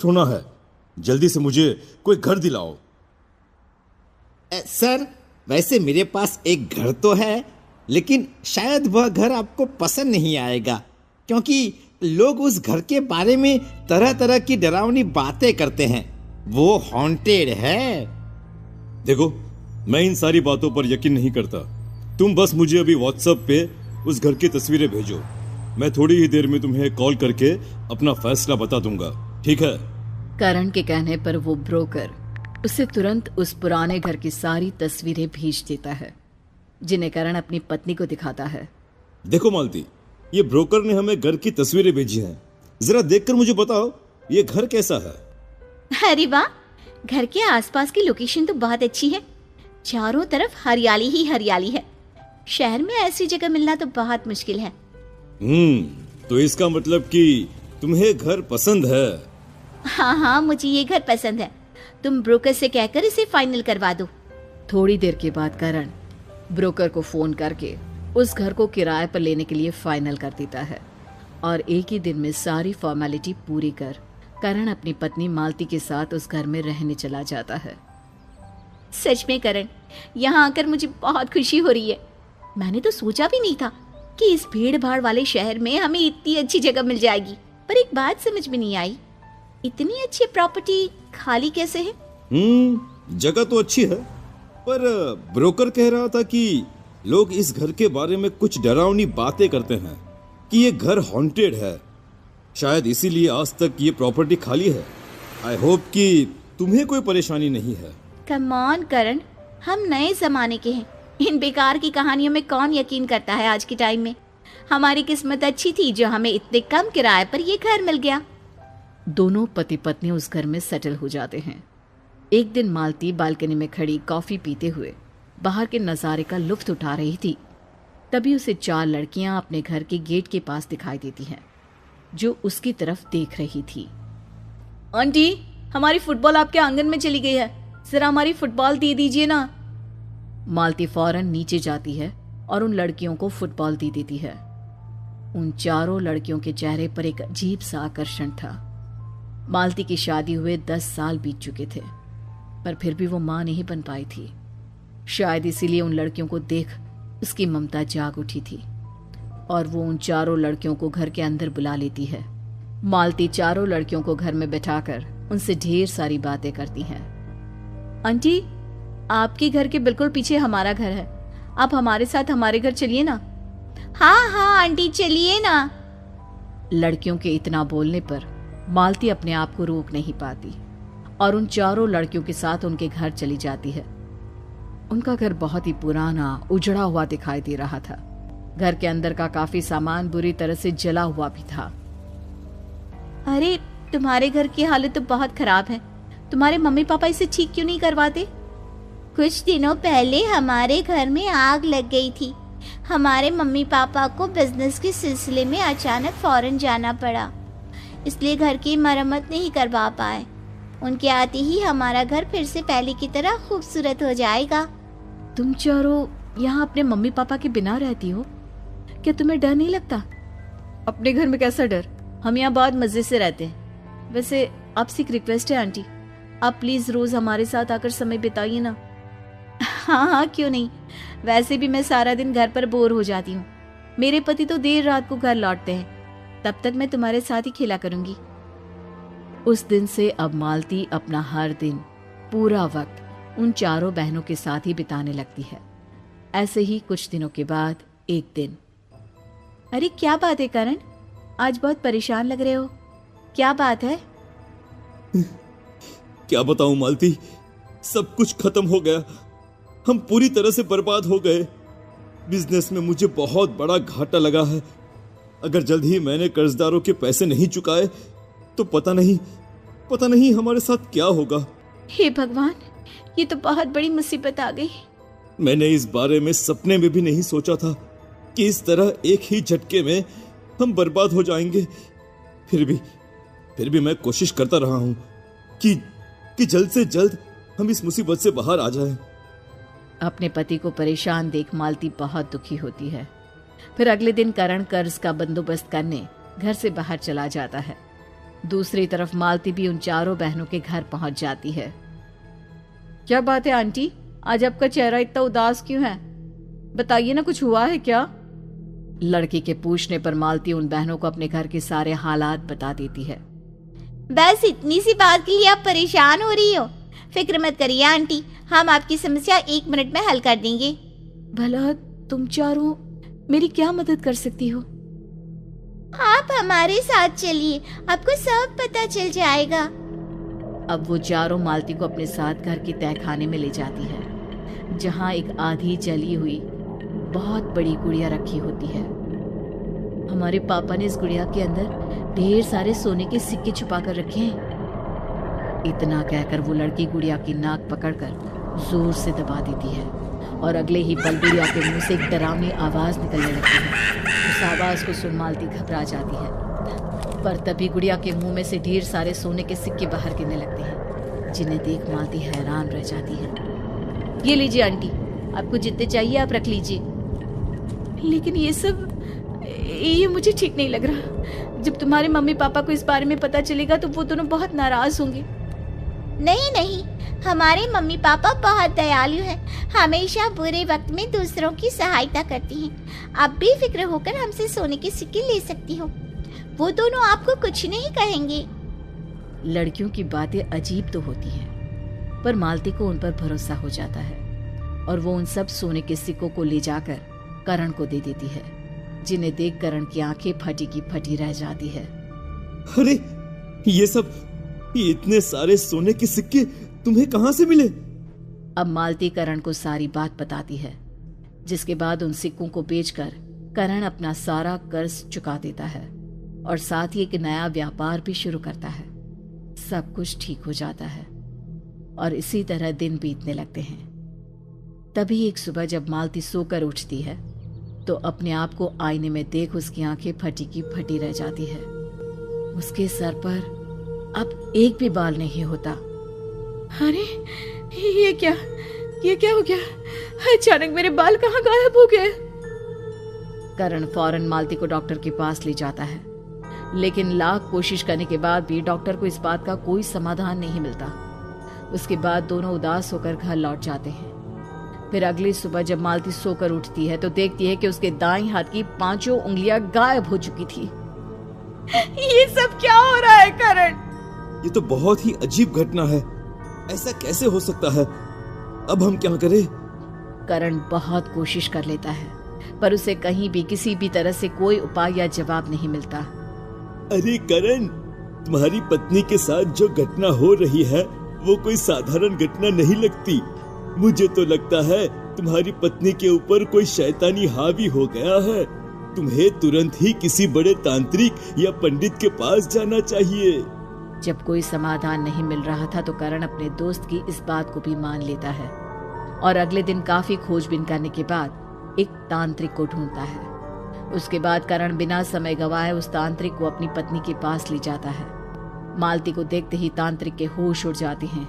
Shift होना है। जल्दी से मुझे कोई घर दिलाओ। सर, वैसे मेरे पास एक घर तो है, लेकिन शायद वह घर आपको पसंद नहीं आएगा, क्योंकि लोग उस घर के बारे में तरह तरह की डरावनी बातें करते हैं। वो हॉन्टेड है। देखो, मैं इन सारी बातों पर यकीन नहीं करता। तुम बस मुझे अभी व्हाट्सएप पे उस घर की तस्वीरें भेजो। मैं थोड़ी ही देर में तुम्हें कॉल करके अपना फैसला बता दूंगा, ठीक है? करण के कहने पर वो ब्रोकर उसे तुरंत उस पुराने घर की सारी तस्वीरें भेज देता है, जिन्हें करण अपनी पत्नी को दिखाता है। देखो मालती, ये ब्रोकर ने हमें घर की तस्वीरें भेजी हैं। जरा देखकर मुझे बताओ ये घर कैसा है। अरे वाह, घर के आसपास की लोकेशन तो बहुत अच्छी है। चारों तरफ हरियाली ही हरियाली है। शहर में ऐसी जगह मिलना तो बहुत मुश्किल है। तो इसका मतलब कि तुम्हें घर पसंद है? हाँ, मुझे ये घर पसंद है। तुम ब्रोकर से कहकर इसे फाइनल करवा दो। थोड़ी देर के बाद करण ब्रोकर को फोन करके उस घर को किराए पर लेने के लिए फाइनल कर देता है और एक ही दिन में सारी फॉर्मेलिटी पूरी कर करण अपनी पत्नी मालती के साथ उस घर में रहने चला जाता है। सच में करण, यहाँ आकर मुझे बहुत खुशी हो रही है। मैंने तो सोचा भी नहीं था कि इस भीड़ भाड़ वाले शहर में हमें इतनी अच्छी जगह मिल जाएगी। पर एक बात समझ में नहीं आई, इतनी अच्छी प्रॉपर्टी खाली कैसे है? जगह तो अच्छी है, पर ब्रोकर कह रहा था कि लोग इस घर के बारे में कुछ डरावनी बातें करते हैं कि ये घर हॉन्टेड है। शायद इसीलिए आज तक ये प्रॉपर्टी खाली है। आई होप कि तुम्हें कोई परेशानी नहीं है। कम ऑन करण, हम नए जमाने के हैं। इन बेकार की कहानियों में कौन यकीन करता है आज के टाइम में। हमारी किस्मत अच्छी थी जो हमें इतने कम किराए पर ये घर मिल गया। दोनों पति पत्नी उस घर में सेटल हो जाते हैं। एक दिन मालती बालकनी में खड़ी कॉफी पीते हुए बाहर के नज़ारे का लुत्फ उठा रही थी। तभी उसे 4 लड़कियां अपने घर के गेट के पास दिखाई देती हैं, जो उसकी तरफ देख रही थी। आंटी, हमारी फुटबॉल आपके आंगन में चली गई है, जरा हमारी फुटबॉल दे दीजिए ना। मालती फौरन नीचे जाती है और उन लड़कियों को फुटबॉल दे देती है। उन चारों लड़कियों के चेहरे पर एक अजीब सा आकर्षण था। मालती की शादी हुए 10 साल बीत चुके थे, पर फिर भी वो मां नहीं बन पाई थी। शायद इसीलिए उन लड़कियों को देख उसकी ममता जाग उठी थी और वो उन चारों लड़कियों को घर के अंदर बुला लेती है। मालती चारों लड़कियों को घर में बैठाकर उनसे ढेर सारी बातें करती हैं। आंटी, आपके घर के बिल्कुल पीछे हमारा घर है, आप हमारे साथ हमारे घर चलिए ना। हाँ आंटी, चलिए ना। लड़कियों के इतना बोलने पर मालती अपने आप को रोक नहीं पाती और उन चारों लड़कियों के साथ उनके घर चली जाती है। उनका घर बहुत ही पुराना उजड़ा हुआ दिखाई दे रहा था। घर के अंदर का काफी सामान बुरी तरह से जला हुआ भी था। अरे, तुम्हारे घर की हालत तो बहुत खराब है। तुम्हारे मम्मी पापा इसे ठीक क्यों नहीं करवाते? कुछ दिनों पहले हमारे घर में आग लग गई थी। हमारे मम्मी पापा को बिजनेस के सिलसिले में अचानक फॉरेन जाना पड़ा, इसलिए घर की मरम्मत नहीं करवा पाए। उनके आते ही हमारा घर फिर से पहले की तरह खूबसूरत हो जाएगा। तुम चारों यहाँ अपने मम्मी पापा के बिना रहती हो? क्या तुम्हें डर नहीं लगता? अपने घर में कैसा डर, हम यहाँ बहुत मजे से रहते हैं। वैसे आपसे एक रिक्वेस्ट है आंटी, आप प्लीज रोज हमारे साथ आकर समय बिताइए ना। हाँ, क्यों नहीं। वैसे भी मैं सारा दिन घर पर बोर हो जाती हूँ। मेरे पति तो देर रात को घर लौटते हैं, तब तक मैं तुम्हारे साथ ही खेला करूंगी। उस दिन से अब मालती अपना हर दिन पूरा वक्त उन चारों बहनों के साथ ही बिताने लगती है। ऐसे ही कुछ दिनों के बाद एक दिन। अरे क्या बात है करण, आज बहुत परेशान लग रहे हो, क्या बात है? क्या बताऊं मालती, सब कुछ खत्म हो गया। हम पूरी तरह से बर्बाद हो गए। बिजनेस में मुझे बहुत बड़ा घाटा लगा है। अगर जल्द ही मैंने कर्जदारों के पैसे नहीं चुकाए तो पता नहीं हमारे साथ क्या होगा। हे भगवान, ये तो बहुत बड़ी मुसीबत आ गई। मैंने इस बारे में सपने में भी नहीं सोचा था कि इस तरह एक ही झटके में हम बर्बाद हो जाएंगे। फिर भी मैं कोशिश करता रहा हूं कि जल्द से जल्द हम इस मुसीबत से बाहर आ जाएं। अपने पति को परेशान देख मालती बहुत दुखी होती है। फिर अगले दिन करण कर्ज का बंदोबस्त करने घर से बाहर चला जाता है। दूसरी तरफ मालती भी उन चारों बहनों के घर पहुंच जाती है। क्या बात है आंटी, आज आपका चेहरा इतना उदास क्यों है? बताइए ना, कुछ हुआ है क्या? लड़की के पूछने पर मालती उन बहनों को अपने घर के सारे हालात बता देती है। बस इतनी सी बात के लिए आप परेशान हो रही हो? फिक्र मत करिए आंटी, हम आपकी समस्या 1 मिनट में हल कर देंगे। भला तुम चारों मेरी क्या मदद कर सकती हो? आप हमारे साथ चलिए, आपको सब पता चल जाएगा। अब वो चारों मालती को अपने साथ घर के तहखाने में ले जाती है, जहाँ एक आधी जली हुई बहुत बड़ी गुड़िया रखी होती है। हमारे पापा ने इस गुड़िया के अंदर ढेर सारे सोने के सिक्के छुपा कर रखे हैं। इतना कहकर वो लड़की गुड़िया की नाक पकड़कर जोर से दबा देती है और अगले ही पल गुड़िया के मुंह से एक डरावनी आवाज निकलने लगती है। उस आवाज को सुन मालती घबरा जाती है, पर तभी गुड़िया के मुंह में से ढेर सारे सोने के सिक्के बाहर गिरने लगते हैं, जिन्हें देख मालती हैरान रह जाती है। ये लीजिए आंटी, आपको जितने चाहिए आप रख लीजिए। लेकिन ये मुझे ठीक नहीं लग रहा। जब तुम्हारे मम्मी पापा को इस बारे में पता चलेगा तो वो दोनों बहुत नाराज होंगे। नहीं नहीं, हमारे मम्मी पापा बहुत दयालु हैं, हमेशा बुरे वक्त में दूसरों की सहायता करती हैं। आप बेफिक्र होकर हमसे सोने के सिक्के ले सकती हो, वो दोनों आपको कुछ नहीं कहेंगे। लड़कियों की बातें अजीब तो होती हैं, पर मालती को उन पर भरोसा हो जाता है और वो उन सब सोने के सिक्कों को ले जाकर करण को दे देती है, जिन्हें देख करण की आंखें फटी की फटी रह जाती है। अरे ये इतने सारे सोने के सिक्के तुम्हें कहां से मिले? अब मालती करण को सारी बात बताती है, जिसके बाद उन सिक्कों को बेचकर करण अपना सारा कर्ज चुका देता है और साथ ही एक नया व्यापार भी शुरू करता है। सब कुछ ठीक हो जाता है और इसी तरह दिन बीतने लगते हैं। तभी एक सुबह जब मालती सोकर उठती है तो अपने आप को आईने में देख उसकी आंखें फटी की फटी रह जाती है। उसके सर पर अब एक भी बाल नहीं होता। अरे ये क्या हो गया? अचानक मेरे बाल कहाँ गायब हो गए? करण फौरन मालती को डॉक्टर के पास ले जाता है, लेकिन लाख कोशिश करने के बाद भी डॉक्टर को इस बात का कोई समाधान नहीं मिलता। उसके बाद दोनों उदास होकर घर लौट जाते हैं। फिर अगली सुबह जब मालती सोकर उठती है तो देखती है कि उसके दाईं हाथ की 5 उंगलियां गायब हो चुकी थी। ये सब क्या हो रहा है करण? ये तो बहुत ही अजीब घटना है, ऐसा कैसे हो सकता है? अब हम क्या करें? करण बहुत कोशिश कर लेता है, पर उसे कहीं भी किसी भी तरह से कोई उपाय या जवाब नहीं मिलता। अरे करण, तुम्हारी पत्नी के साथ जो घटना हो रही है वो कोई साधारण घटना नहीं लगती। मुझे तो लगता है तुम्हारी पत्नी के ऊपर कोई शैतानी हावी हो गया है। तुम्हें तुरंत ही किसी बड़े तांत्रिक या पंडित के पास जाना चाहिए। जब कोई समाधान नहीं मिल रहा था तो करण अपने दोस्त की इस बात को भी मान लेता है और अगले दिन काफी खोजबीन करने के बाद एक तांत्रिक को ढूंढता है। उसके बाद करण बिना समय गवाए उस तांत्रिक को अपनी पत्नी के पास ले जाता है। मालती को देखते ही तांत्रिक के होश उड़ जाते हैं।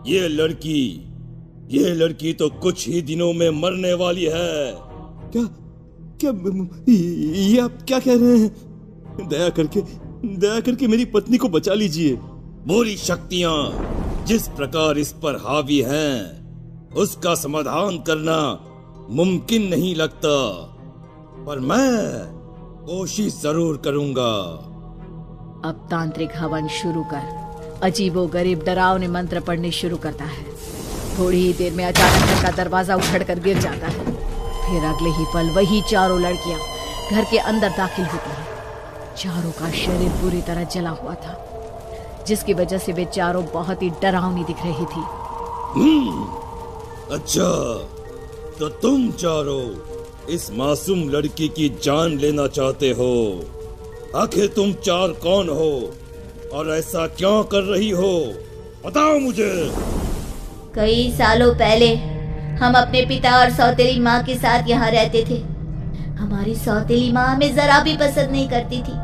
ये लड़की तो कुछ ही दिनों में मरने वाली है। क्या ये आप क्या कह रहे हैं? दया करके मेरी पत्नी को बचा लीजिए। बुरी शक्तियां जिस प्रकार इस पर हावी हैं, उसका समाधान करना मुमकिन नहीं लगता, पर मैं कोशिश जरूर करूंगा। अब तांत्रिक हवन शुरू कर अजीबोगरीब डरावने मंत्र पढ़ने शुरू करता है। थोड़ी ही देर में अचानक घर का दरवाजा उछड़कर गिर जाता है। फिर अगले ही पल वही चारों लड़कियां घर के अंदर दाखिल होती हैं। चारों का शरीर पूरी तरह जला हुआ था, जिसकी वजह से वे चारों बहुत ही डरावनी दिख रही थी। अच्छा, तो तुम चारों इस मासूम लड़की की जान लेना चाहते हो? आखिर तुम चार कौन हो और ऐसा क्यों कर रही हो? बताओ मुझे। कई सालों पहले हम अपने पिता और सौतेली माँ के साथ यहाँ रहते थे। हमारी सौतेली माँ हमें जरा भी पसंद नहीं करती थी।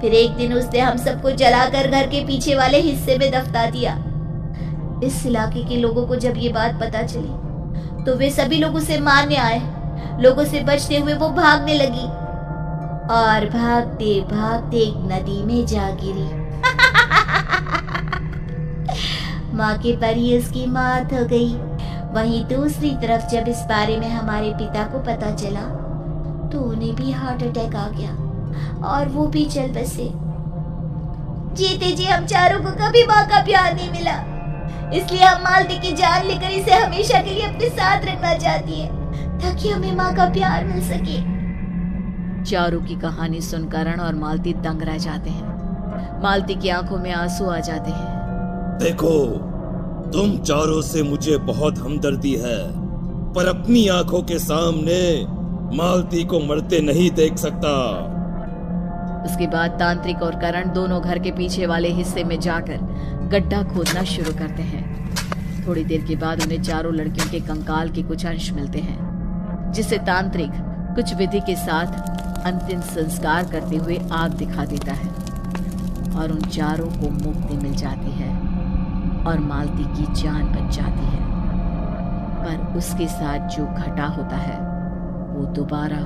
फिर एक दिन उसने हम सबको जलाकर घर के पीछे वाले हिस्से में दफना दिया। इस इलाके के लोगों को जब ये बात पता चली तो वे सभी लोग उसे मारने आए। लोगों से बचते हुए वो भागने लगी और भागते भागते एक नदी में जा गिरी। मौके पर ही उसकी मौत हो गई। वहीं दूसरी तरफ जब इस बारे में हमारे पिता को पता चला तो उन्हें भी हार्ट अटैक आ गया और वो भी चल बसे। जीते जी हम चारों को कभी माँ का प्यार नहीं मिला, इसलिए हम मालती की जान लेकर इसे हमेशा के लिए अपने साथ रखना चाहती है ताकि हमें माँ का प्यार मिल सके। चारों की कहानी सुन करण और मालती दंग रह जाते हैं। मालती की आंखों में आंसू आ जाते हैं। देखो, तुम चारों से मुझे बहुत हमदर्दी है, पर अपनी आंखों के सामने मालती को मरते नहीं देख सकता। उसके बाद तांत्रिक और करण दोनों घर के पीछे वाले हिस्से में जाकर गड्ढा खोदना शुरू करते हैं। थोड़ी देर के बाद उन्हें चारों लड़कियों के कंकाल के कुछ अंश मिलते हैं, जिसे तांत्रिक कुछ विधि के साथ अंतिम संस्कार करते हुए आग दिखा देता है और उन चारों को मुक्ति मिल जाती है और मालती की जान बच जाती है। पर उसके साथ जो घटा होता है वो दोबारा